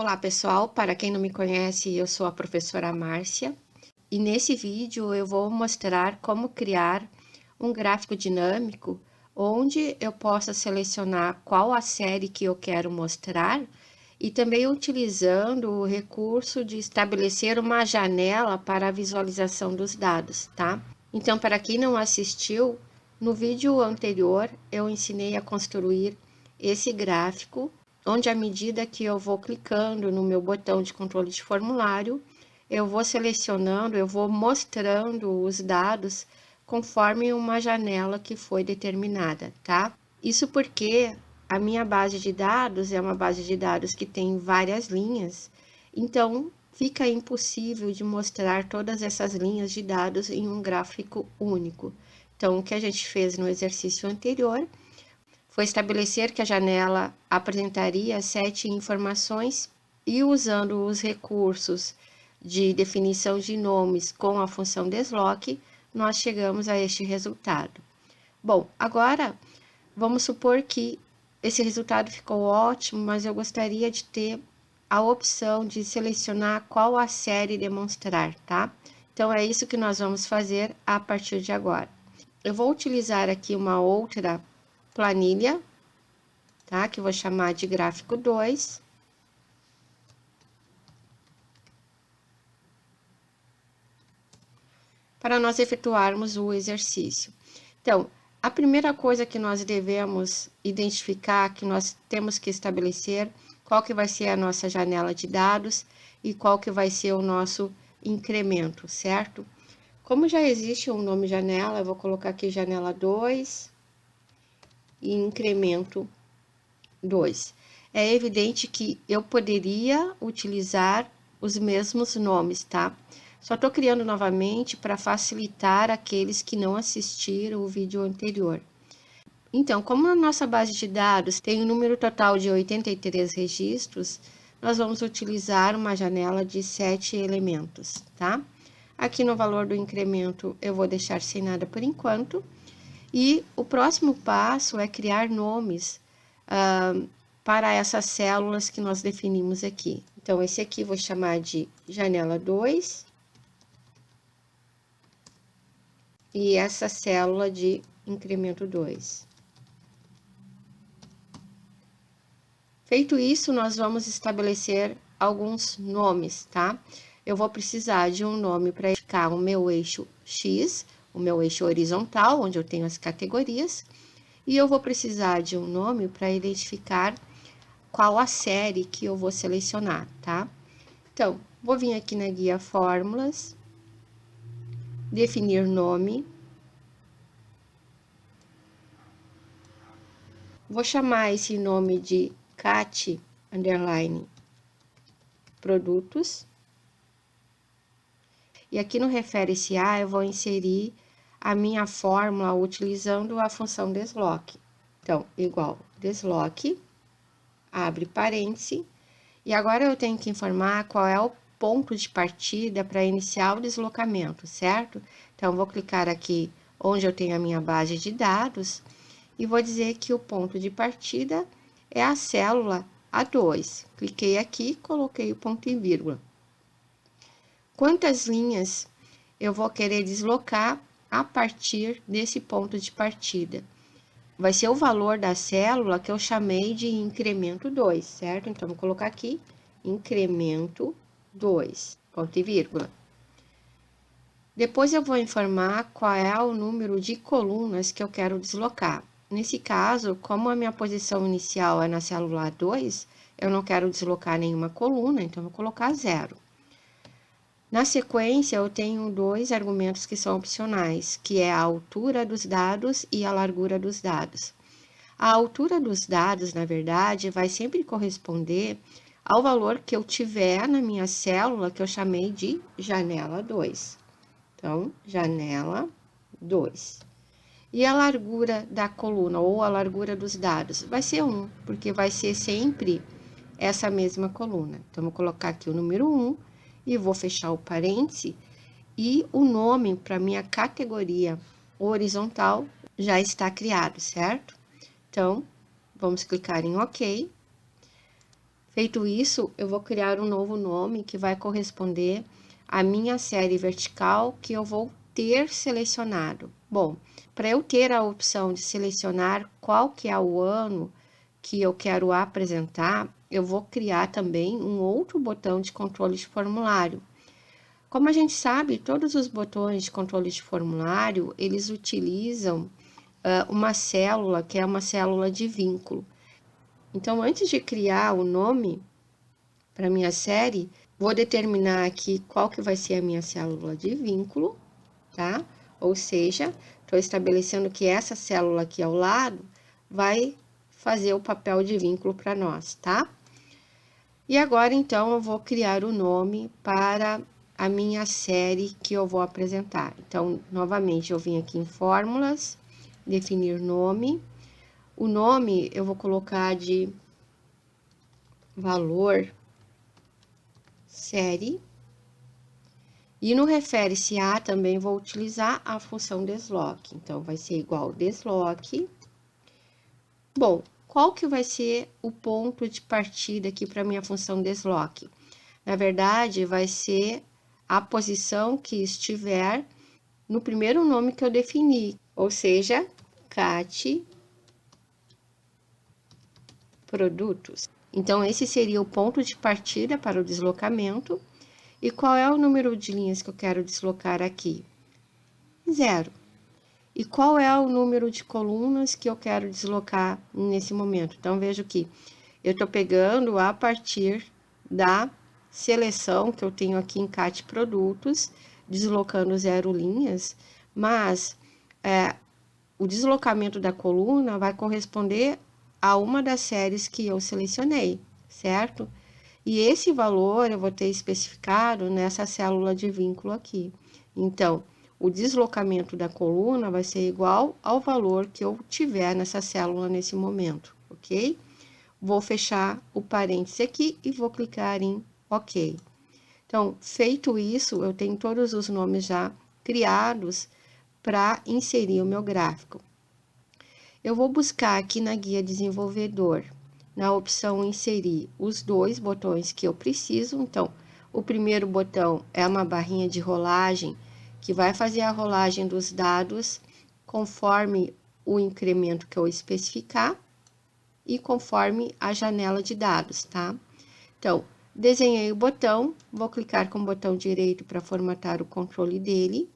Olá pessoal, para quem não me conhece, eu sou a professora Márcia e nesse vídeo eu vou mostrar como criar um gráfico dinâmico onde eu possa selecionar qual a série que eu quero mostrar e também utilizando o recurso de estabelecer uma janela para a visualização dos dados, tá? Então, para quem não assistiu, no vídeo anterior eu ensinei a construir esse gráfico onde à medida que eu vou clicando no meu botão de controle de formulário, eu vou selecionando, eu vou mostrando os dados conforme uma janela que foi determinada, tá? Isso porque a minha base de dados é uma base de dados que tem várias linhas, então fica impossível de mostrar todas essas linhas de dados em um gráfico único. Então, o que a gente fez no exercício anterior foi estabelecer que a janela apresentaria 7 informações e usando os recursos de definição de nomes com a função desloque, nós chegamos a este resultado. Bom, agora vamos supor que esse resultado ficou ótimo, mas eu gostaria de ter a opção de selecionar qual a série demonstrar, tá? Então, é isso que nós vamos fazer a partir de agora. Eu vou utilizar aqui uma outra planilha, tá? Que eu vou chamar de gráfico 2. Para nós efetuarmos o exercício. Então, a primeira coisa que nós devemos identificar, que nós temos que estabelecer, qual que vai ser a nossa janela de dados e qual que vai ser o nosso incremento, certo? Como já existe um nome janela, eu vou colocar aqui janela 2 e incremento 2. É evidente que eu poderia utilizar os mesmos nomes, tá? Só estou criando novamente para facilitar aqueles que não assistiram o vídeo anterior. Então, como a nossa base de dados tem um número total de 83 registros, nós vamos utilizar uma janela de 7 elementos, tá? Aqui no valor do incremento eu vou deixar sem nada por enquanto. E o próximo passo é criar nomes para essas células que nós definimos aqui. Então, esse aqui vou chamar de janela 2. E essa célula de incremento 2. Feito isso, nós vamos estabelecer alguns nomes, tá? Eu vou precisar de um nome para indicar o meu eixo X, o meu eixo horizontal, onde eu tenho as categorias, e eu vou precisar de um nome para identificar qual a série que eu vou selecionar, tá? Então, vou vir aqui na guia Fórmulas, definir nome. Vou chamar esse nome de cat underline produtos. E aqui no refere-se a, eu vou inserir a minha fórmula utilizando a função desloque. Então, igual desloque, abre parêntese, e agora eu tenho que informar qual é o ponto de partida para iniciar o deslocamento, certo? Então, vou clicar aqui onde eu tenho a minha base de dados e vou dizer que o ponto de partida é a célula A2. Cliquei aqui, coloquei o ponto e vírgula. Quantas linhas eu vou querer deslocar a partir desse ponto de partida? Vai ser o valor da célula que eu chamei de incremento 2, certo? Então, vou colocar aqui, incremento 2, ponto e vírgula. Depois eu vou informar qual é o número de colunas que eu quero deslocar. Nesse caso, como a minha posição inicial é na célula 2, eu não quero deslocar nenhuma coluna, então vou colocar 0. Na sequência, eu tenho dois argumentos que são opcionais, que é a altura dos dados e a largura dos dados. A altura dos dados, na verdade, vai sempre corresponder ao valor que eu tiver na minha célula, que eu chamei de janela 2. Então, janela 2. E a largura da coluna, ou a largura dos dados, vai ser 1, porque vai ser sempre essa mesma coluna. Então, vou colocar aqui o número 1 e vou fechar o parêntese, e o nome para minha categoria horizontal já está criado, certo? Então, vamos clicar em OK. Feito isso, eu vou criar um novo nome que vai corresponder à minha série vertical que eu vou ter selecionado. Bom, para eu ter a opção de selecionar qual que é o ano que eu quero apresentar, eu vou criar também um outro botão de controle de formulário. Como a gente sabe, todos os botões de controle de formulário, eles utilizam uma célula que é uma célula de vínculo. Então, antes de criar o nome para minha série, vou determinar aqui qual que vai ser a minha célula de vínculo, tá? Ou seja, estou estabelecendo que essa célula aqui ao lado vai fazer o papel de vínculo para nós, tá? E agora, então, eu vou criar o nome para a minha série que eu vou apresentar. Então, novamente, eu vim aqui em Fórmulas, definir nome. O nome eu vou colocar de valor série. E no refere-se a também vou utilizar a função desloque. Então, vai ser igual desloque. Bom, qual que vai ser o ponto de partida aqui para minha função desloque? Na verdade, vai ser a posição que estiver no primeiro nome que eu defini, ou seja, cat produtos. Então, esse seria o ponto de partida para o deslocamento. E qual é o número de linhas que eu quero deslocar aqui? 0. E qual é o número de colunas que eu quero deslocar nesse momento? Então, vejo que eu estou pegando a partir da seleção que eu tenho aqui em CAT Produtos, deslocando 0 linhas, mas o deslocamento da coluna vai corresponder a uma das séries que eu selecionei, certo? E esse valor eu vou ter especificado nessa célula de vínculo aqui. Então, o deslocamento da coluna vai ser igual ao valor que eu tiver nessa célula nesse momento, ok? Vou fechar o parêntese aqui e vou clicar em OK. Então, feito isso, eu tenho todos os nomes já criados para inserir o meu gráfico. Eu vou buscar aqui na guia desenvolvedor, na opção inserir, os dois botões que eu preciso. Então, o primeiro botão é uma barrinha de rolagem que vai fazer a rolagem dos dados conforme o incremento que eu especificar e conforme a janela de dados, tá? Então, desenhei o botão, vou clicar com o botão direito para formatar o controle dele.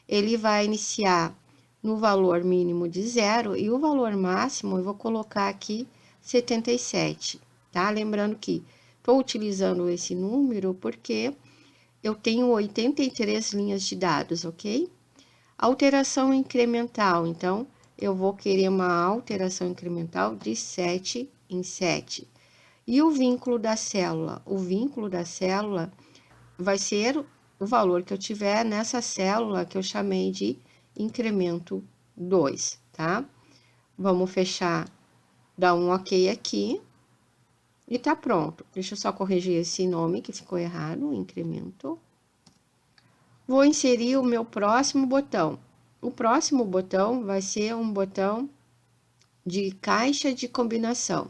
Ele vai iniciar no valor mínimo de 0 e o valor máximo eu vou colocar aqui 77, tá? Lembrando que estou utilizando esse número porque eu tenho 83 linhas de dados, ok? Alteração incremental, então, eu vou querer uma alteração incremental de 7 em 7. E o vínculo da célula? O vínculo da célula vai ser o valor que eu tiver nessa célula que eu chamei de incremento 2, tá? Vamos fechar, dar um OK aqui. E tá pronto. Deixa eu só corrigir esse nome que ficou errado, incremento. Vou inserir o meu próximo botão. O próximo botão vai ser um botão de caixa de combinação.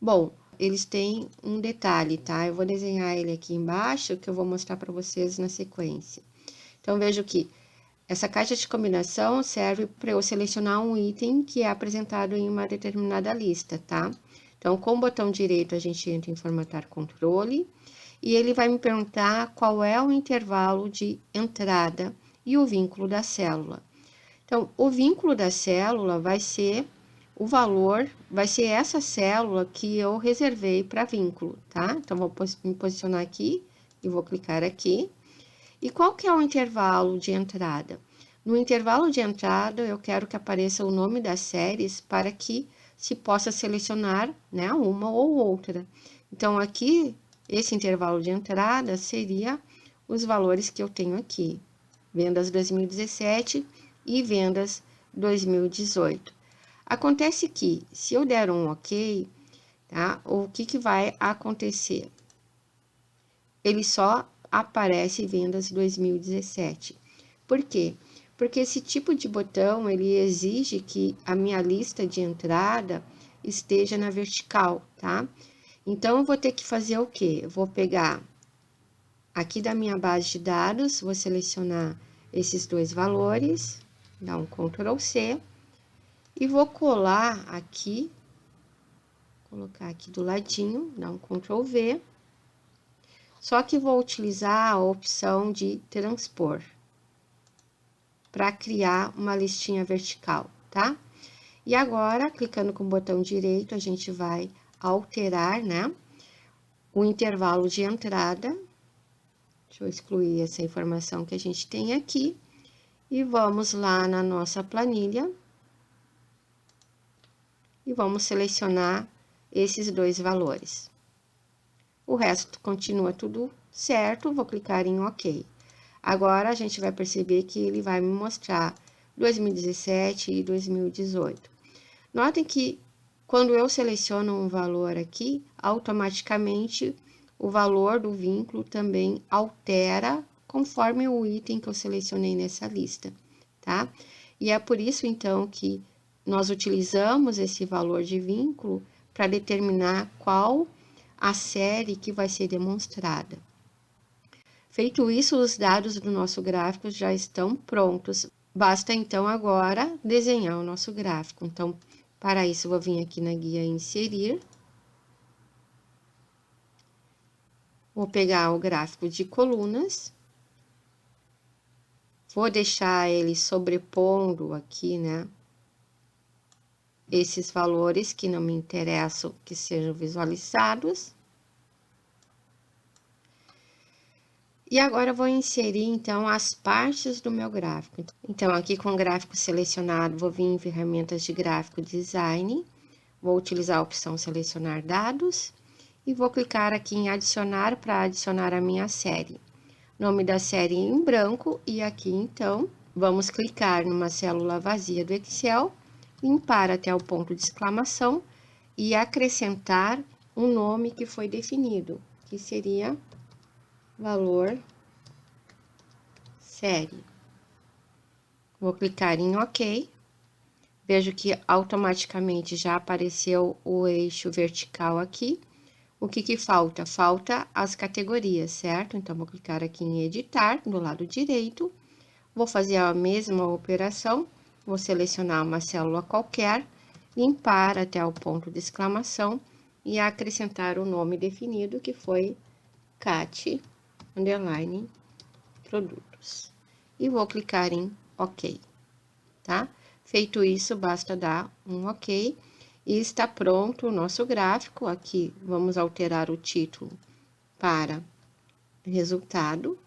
Bom, eles têm um detalhe, tá? Eu vou desenhar ele aqui embaixo, que eu vou mostrar para vocês na sequência. Então, vejo que essa caixa de combinação serve para eu selecionar um item que é apresentado em uma determinada lista, tá? Então, com o botão direito, a gente entra em formatar controle e ele vai me perguntar qual é o intervalo de entrada e o vínculo da célula. Então, o vínculo da célula vai ser o valor, vai ser essa célula que eu reservei para vínculo, tá? Então, vou me posicionar aqui e vou clicar aqui. E qual que é o intervalo de entrada? No intervalo de entrada, eu quero que apareça o nome das séries para que se possa selecionar, né, uma ou outra. Então, aqui, esse intervalo de entrada seria os valores que eu tenho aqui. Vendas 2017 e vendas 2018. Acontece que, se eu der um OK, tá? O que vai acontecer? Ele só aparece vendas 2017. Por quê? Porque esse tipo de botão, ele exige que a minha lista de entrada esteja na vertical, tá? Então, eu vou ter que fazer o quê? Eu vou pegar aqui da minha base de dados, vou selecionar esses dois valores, dar um Ctrl C, e vou colar aqui, colocar aqui do ladinho, dar um Ctrl V, só que vou utilizar a opção de transpor, para criar uma listinha vertical, tá? E agora, clicando com o botão direito, a gente vai alterar, né, o intervalo de entrada. Deixa eu excluir essa informação que a gente tem aqui. E vamos lá na nossa planilha. E vamos selecionar esses dois valores. O resto continua tudo certo, vou clicar em OK. Agora, a gente vai perceber que ele vai me mostrar 2017 e 2018. Notem que quando eu seleciono um valor aqui, automaticamente o valor do vínculo também altera conforme o item que eu selecionei nessa lista, tá? E é por isso, então, que nós utilizamos esse valor de vínculo para determinar qual a série que vai ser demonstrada. Feito isso, os dados do nosso gráfico já estão prontos. Basta, então, agora desenhar o nosso gráfico. Então, para isso, eu vou vir aqui na guia Inserir. Vou pegar o gráfico de colunas. Vou deixar ele sobrepondo aqui, né? Esses valores que não me interessam que sejam visualizados. E agora eu vou inserir, então, as partes do meu gráfico. Então, aqui com o gráfico selecionado, vou vir em ferramentas de gráfico design. Vou utilizar a opção selecionar dados. E vou clicar aqui em adicionar para adicionar a minha série. Nome da série em branco. E aqui, então, vamos clicar numa célula vazia do Excel. Limpar até o ponto de exclamação. E acrescentar um nome que foi definido. Que seria valor série. Vou clicar em OK. Vejo que automaticamente já apareceu o eixo vertical aqui. O que falta? Falta as categorias, certo? Então, vou clicar aqui em editar, do lado direito. Vou fazer a mesma operação. Vou selecionar uma célula qualquer, limpar até o ponto de exclamação e acrescentar o nome definido, que foi CAT _ produtos. E vou clicar em OK, tá? Feito isso, basta dar um OK. E está pronto o nosso gráfico. Aqui, vamos alterar o título para resultado.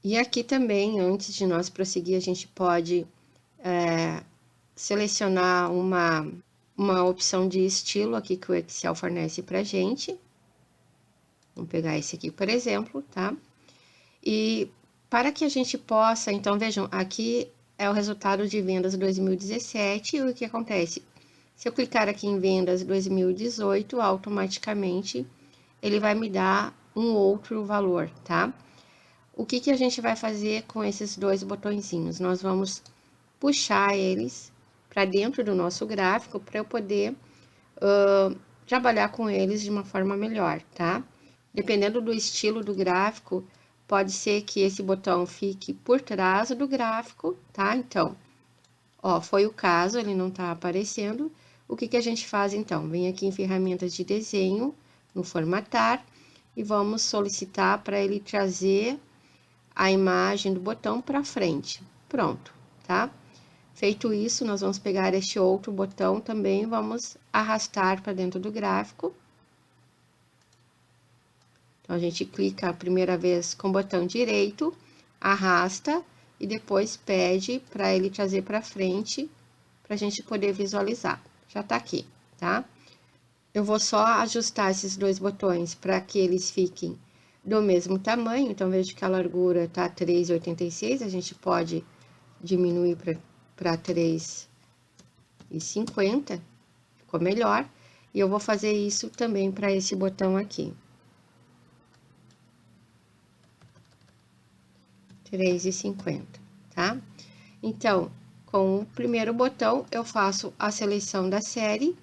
E aqui também, antes de nós prosseguir, a gente pode selecionar uma opção de estilo aqui que o Excel fornece para a gente. Vamos pegar esse aqui, por exemplo, tá? E para que a gente possa, então, vejam, aqui é o resultado de vendas 2017, e o que acontece? Se eu clicar aqui em vendas 2018, automaticamente ele vai me dar um outro valor, tá? O que a gente vai fazer com esses dois botõezinhos? Nós vamos puxar eles para dentro do nosso gráfico para eu poder trabalhar com eles de uma forma melhor, tá? Dependendo do estilo do gráfico, pode ser que esse botão fique por trás do gráfico, tá? Então, ó, foi o caso, ele não tá aparecendo. O que a gente faz, então? Vem aqui em ferramentas de desenho, no formatar, e vamos solicitar para ele trazer a imagem do botão para frente. Pronto, tá? Feito isso, nós vamos pegar este outro botão também, vamos arrastar para dentro do gráfico. Então, a gente clica a primeira vez com o botão direito, arrasta e depois pede para ele trazer para frente, para a gente poder visualizar. Já tá aqui, tá? Eu vou só ajustar esses dois botões para que eles fiquem do mesmo tamanho. Então, vejo que a largura tá 3,86, a gente pode diminuir para 3,50, ficou melhor. E eu vou fazer isso também para esse botão aqui. 3,50, tá? Então, Com o primeiro botão, eu faço a seleção da série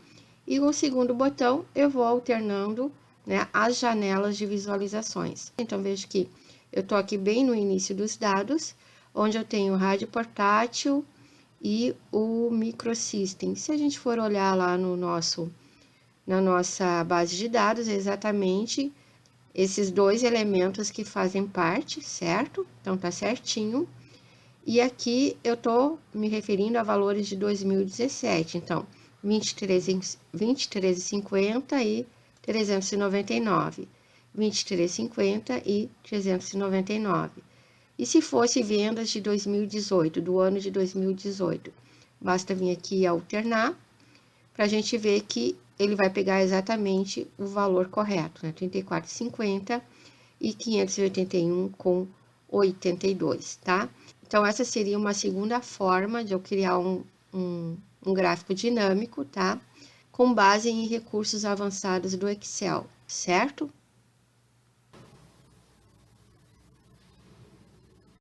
e com o segundo botão, eu vou alternando, né, as janelas de visualizações. Então, vejo que eu tô aqui bem no início dos dados, onde eu tenho o rádio portátil e o microsystem. Se a gente for olhar lá na nossa base de dados, é exatamente esses dois elementos que fazem parte, certo? Então, tá certinho. E aqui eu tô me referindo a valores de 2017, então, 23,50 e 399, 23,50 e 399. E se fosse vendas de 2018, do ano de 2018, basta vir aqui e alternar, para a gente ver que ele vai pegar exatamente o valor correto, né? 34,50 e 581,82, tá? Então, essa seria uma segunda forma de eu criar um gráfico dinâmico, tá? Com base em recursos avançados do Excel, certo?